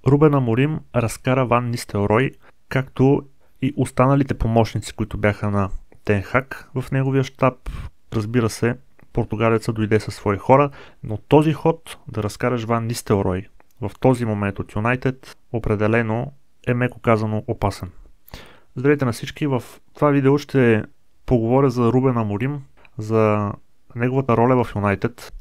Рубен Аморим разкара Ван Нистелрой, както и останалите помощници, които бяха на Тен Хаг в неговия щаб. Разбира се, португалеца дойде със свои хора, но този ход да разкараш Ван Нистелрой в този момент от Юнайтед определено е, меко казано, опасен. Здравейте на всички, в това видео ще поговоря за Рубен Аморим, за неговата роля в Юнайтед,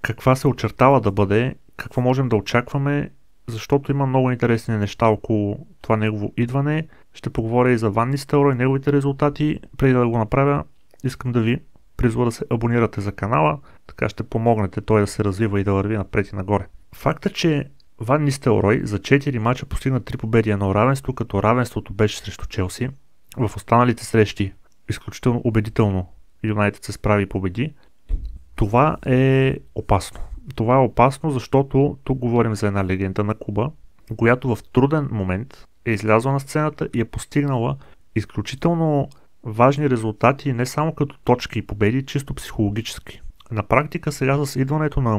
каква се очертава да бъде, какво можем да очакваме, защото има много интересни неща около това негово идване. Ще поговоря и за Ван Нистелрой, неговите резултати. Преди да го направя, искам да ви призова да се абонирате за канала, така ще помогнете той да се развива и да върви напред и нагоре. Факта, че Ван Нистелрой за 4 мача постигна 3 победи и 1 равенство, като равенството беше срещу Челси. В останалите срещи изключително убедително Юнайтед се справи и победи. Това е опасно. Това е опасно, защото тук говорим за една легенда на клуба, която в труден момент е излязла на сцената и е постигнала изключително важни резултати, не само като точки и победи, чисто психологически. На практика сега с идването на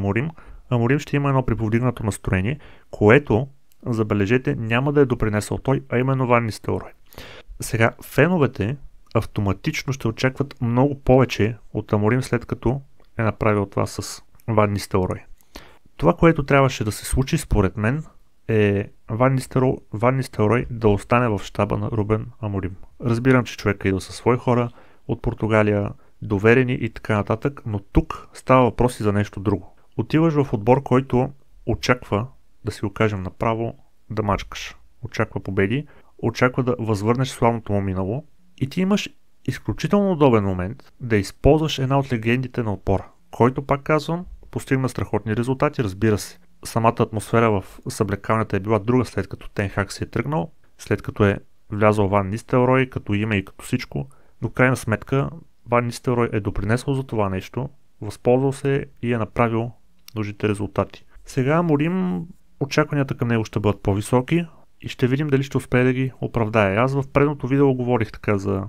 Аморим ще има едно приповдигнато настроение, което, забележете, няма да е допринесъл той, а именно Ван Нистелрой. Сега феновете автоматично ще очакват много повече от Аморим, след като е направил това с Ван Нистелрой. Това, което трябваше да се случи според мен, е Ван Нистелрой да остане в щаба на Рубен Аморим. Разбирам, че човек е идва със свои хора от Португалия, доверени и така нататък, но тук става въпрос и за нещо друго. Отиваш в отбор, който очаква, да си го кажем направо, да мачкаш. Очаква победи, очаква да възвърнеш славното му минало и ти имаш изключително удобен момент да използваш една от легендите на отбора, който, пак казвам, постигна страхотни резултати, разбира се. Самата атмосфера в съблекалнята е била друга, след като Тен Хаг се е тръгнал, след като е влязъл Ван Нистелрой като име и като всичко, но крайна сметка Ван Нистелрой е допринесъл за това нещо, възползвал се и е направил нужните резултати. Сега Аморим, очакванията към него ще бъдат по-високи и ще видим дали ще успее да ги оправдае. Аз в предното видео говорих така за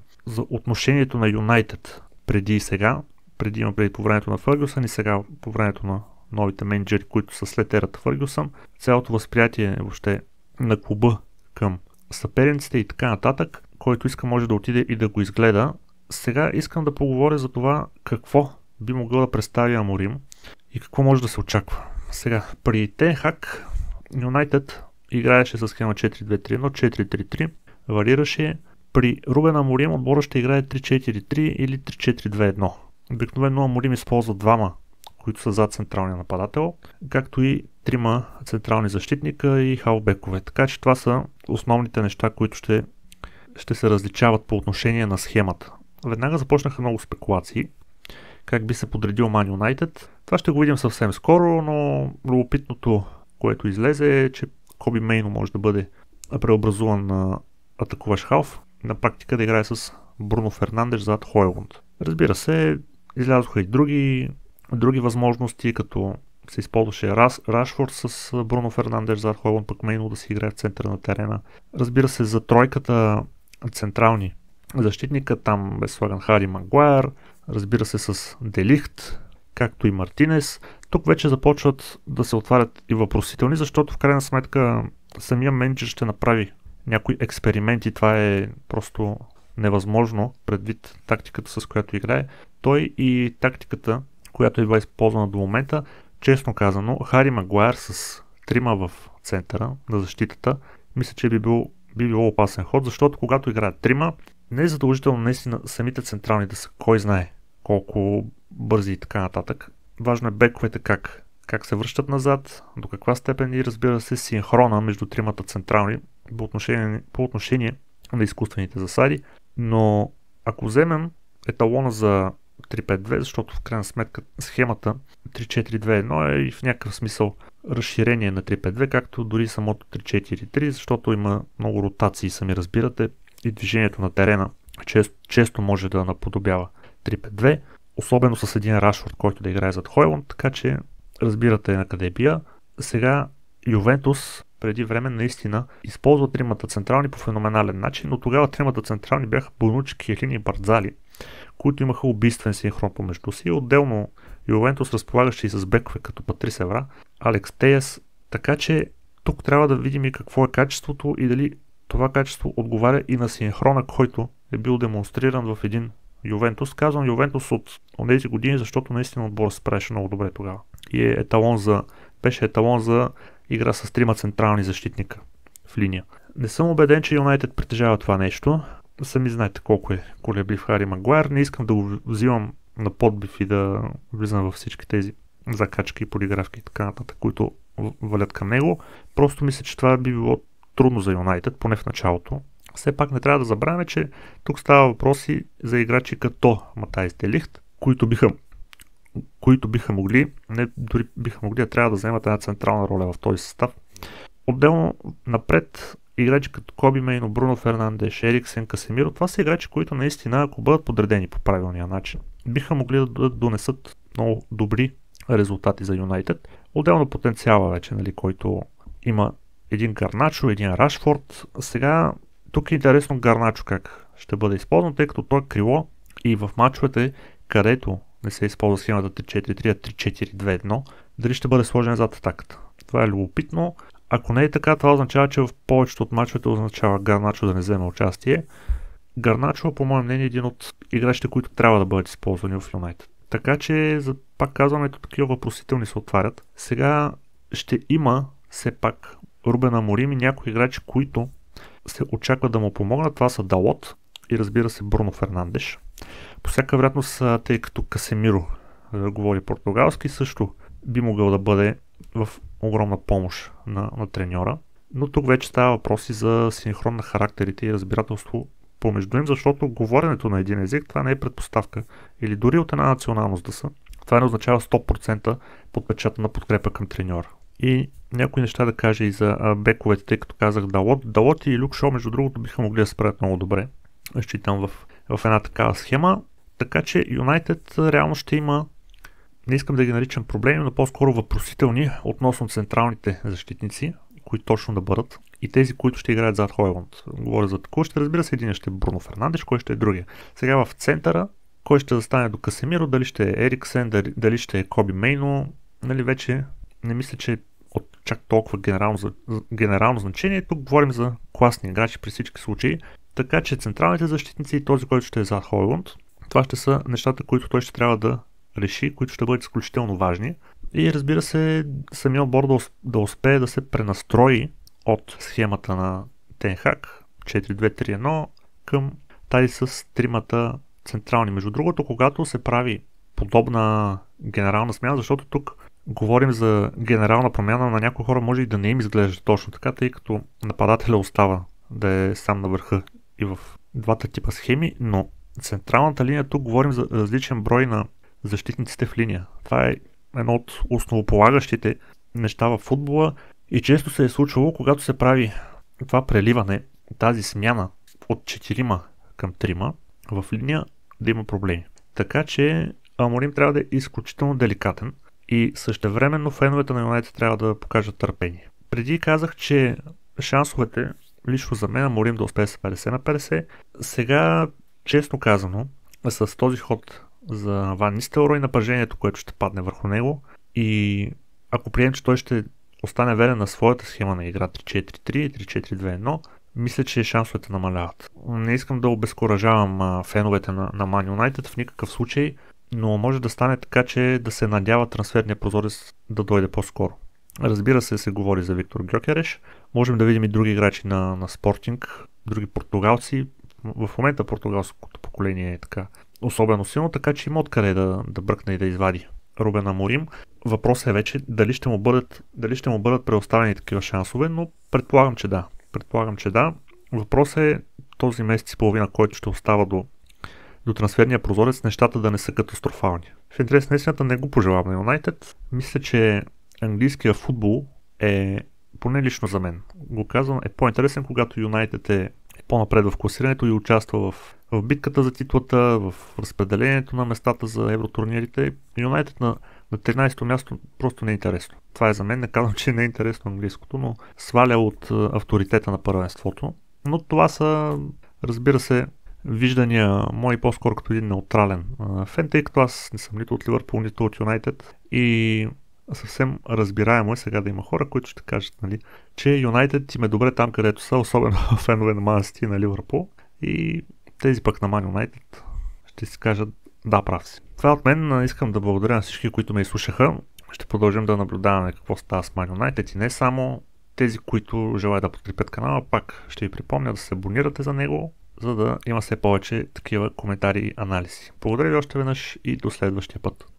отношението на Юнайтед преди и сега, преди по времето на Фъргюсън и сега по времето на новите менеджери, които са след ерата Фъргюсън. Цялото възприятие въобще на клуба към съперниците и така нататък, който иска може да отиде и да го изгледа. Сега искам да поговоря за това какво би могъл да представи Аморим и какво може да се очаква. Сега, при Тен Хаг Юнайтед играеше с схема 4-2-3-1, 4-3-3, варираше. При Рубен Аморим отбора ще играе 3-4-3 или 3-4-2-1. Обикновено Аморим използва двама, които са зад централния нападател, както и трима централни защитника и халбекове. Така че това са основните неща, които ще се различават по отношение на схемата. Веднага започнаха много спекулации как би се подредил Ман Юнайтед. Това ще го видим съвсем скоро, но любопитното, което излезе, е, че Коби Мейно може да бъде преобразуван на атакуващ халф, на практика да играе с Бруно Фернандеш зад Хойлунд. Разбира се, излязоха и други възможности, като се използваше Рашфорд с Бруно Фернандеш зад Хойлунд, пък Мейно да си играе в центъра на терена. Разбира се, за тройката централни защитника там бе слаган Хари Магуайер, разбира се с Делихт, както и Мартинес. Тук вече започват да се отварят и въпросителни, защото в крайна сметка самия менеджер ще направи някои експерименти. Това е просто невъзможно предвид тактиката, с която играе. Той и тактиката, която е била използвана до момента, честно казано, Хари Магуайер с трима в центъра на защитата, мисля, че би било опасен ход, защото когато играят трима, не е задължително наистина самите централни да са кой знае колко бързи и така нататък. Важно е бековете как се връщат назад, до каква степен и разбира се синхрона между тримата централни по отношение на изкуствените засади. Но ако вземем еталона за 3-5-2, защото в крайна сметка схемата 3-4-2-1 е и в някакъв смисъл разширение на 3-5-2, както дори самото 3-4-3, защото има много ротации, сами разбирате, и движението на терена често може да наподобява 3-5-2, особено с един Рашфорд, който да играе зад Хойлунд, така че разбирате на къде бия. Сега Ювентус преди време наистина използва тримата централни по феноменален начин, но тогава тримата централни бяха Бонучи, Киелини и Бардзали, които имаха убийствен синхрон помежду си. Отделно Ювентус разполагаше и с бекове като Патрис Евра, Алекс Теяс, така че тук трябва да видим и какво е качеството и дали това качество отговаря и на синхрона, който е бил демонстриран в един Ювентус. Казвам Ювентус от тези години, защото наистина отборът се правеше много добре тогава. И беше еталон за игра с трима централни защитника в линия. Не съм убеден, че Юнайтед притежава това нещо. Сами знаете колко е колеблив Хари Магуайр. Не искам да го взимам на подбив и да влизам във всички тези закачки, подигравки и така нататък, които валят към него. Просто мисля, че това би било трудно за Юнайтед, поне в началото. Все пак не трябва да забравяме, че тук става въпроси за играчи като Матайс де Лихт, които биха могли, не дори биха могли, да трябва да вземат една централна роля в този състав. Отделно напред играчи като Коби Мейно, Бруно Фернандеш, Ериксен, Касемиро, това са играчи, които наистина, ако бъдат подредени по правилния начин, биха могли да донесат много добри резултати за Юнайтед. Отделно потенциала вече, нали, който има един Гарначо, един Рашфорд. Сега тук е интересно Гарначо как ще бъде използван, тъй като той е крило и в мачовете, където не се използва схемата 3-4-3, а 3-4-2-1, дали ще бъде сложен зад атаката. Това е любопитно. Ако не е така, това означава, че в повечето от мачовете означава Гарначо да не вземе участие. Гарначо, по мое мнение, е един от играчите, които трябва да бъдат използвани в Юнайтед. Така че, пак казваме, такива въпросителни се отварят. Сега ще има все пак Рубен Аморим и някои играчи, които се очаква да му помогнат. Това са Далот и разбира се Бруно Фернандеш. По всяка вероятност, тъй като Касемиро говори португалски, също би могъл да бъде в огромна помощ на треньора. Но тук вече става въпроси за синхрон на характерите и разбирателство помежду им, защото говоренето на един език, това не е предпоставка. Или дори от една националност да са. Това не означава 100% подпечатана подкрепа към треньора. И някои неща да кажа и за бековете, тъй като казах Далот и Люк Шоу, между другото, биха могли да се справят много добре. Считам в една такава схема. Така че Юнайтед реално ще има, не искам да ги наричам проблеми, но по-скоро въпросителни относно централните защитници, които точно да бъдат, и тези, които ще играят зад Хойлунд. Говоря за такова, ще разбира се, един ще е Бруно Фернандеш, кой ще е другия. Сега в центъра, кой ще застане до Касемиро, дали ще е Ериксен, дали ще е Коби Мейно, нали вече не мисля, че от чак толкова генерално значение. Тук говорим за класни играчи при всички случаи. Така че централните защитници и този, който ще е зад Хойлунд, това ще са нещата, които той ще трябва да реши, които ще бъдат изключително важни. И разбира се, самия отбор да успее да се пренастрои от схемата на Тен Хаг 4-2-3-1 към тази с тримата централни. Между другото, когато се прави подобна генерална смяна, защото тук говорим за генерална промяна, на някои хора може и да не им изглежда точно така, тъй като нападателя остава да е сам на върха и в двата типа схеми, но централната линия, тук говорим за различен брой на защитниците в линия. Това е едно от основополагащите неща в футбола и често се е случвало, когато се прави това преливане, тази смяна от 4 към 3 в линия, да има проблеми. Така че Аморим трябва да е изключително деликатен и същевременно феновете на Юнайтед трябва да покажат търпение. Преди казах, че шансовете лично за мен Аморим да успее с 50 на 50. Сега, честно казано, с този ход за Ван Нистелрой, напрежението, което ще падне върху него, и ако приемем, че той ще остане верен на своята схема на игра 3-4-3 и 3-4-2-1, мисля, че шансовете намаляват. Не искам да обезкуражавам феновете на Man United в никакъв случай, но може да стане така, че да се надява трансферния прозорец да дойде по-скоро. Разбира се говори за Виктор Гьокереш. Можем да видим и други играчи на Спортинг, други португалци. В момента португалското поколение е така особено силно, така че има откъде да бръкне и да извади Рубен Аморим. Въпросът е вече дали ще му бъдат предоставени такива шансове, но предполагам, че да. Въпросът е този месец и половина, който ще остава до трансферния прозорец, нещата да не са катастрофални. В интерес на истината не го пожелавам на Юнайтед. Мисля, че английския футбол е, поне лично за мен, го казвам, е по-интересен, когато Юнайтед е по-напред в класирането и участва в битката за титлата, в разпределението на местата за евротурнирите. Юнайтед на 13-то място просто не е интересно. Това е за мен, не казвам, че не е интересно английското, но сваля от авторитета на първенството. Но това са, разбира се, виждания мои по-скоро като един неутрален фен, тъй като аз не съм нито от Ливърпул, нито от Юнайтед. И съвсем разбираемо е сега да има хора, които ще кажат, нали, че Юнайтед им е добре там, където са, особено фенове на Ман Сити и на Ливърпул, и тези пък на Ман Юнайтед ще си кажат да, прав си. Това от мен. Искам да благодаря на всички, които ме изслушаха. Ще продължим да наблюдаваме какво става с Ман Юнайтед и не само. Тези, които желаят да подкрепят канала, пак ще ви припомня да се абонирате за него, за да има все повече такива коментари и анализи. Благодаря ви още веднъж и до следващия път.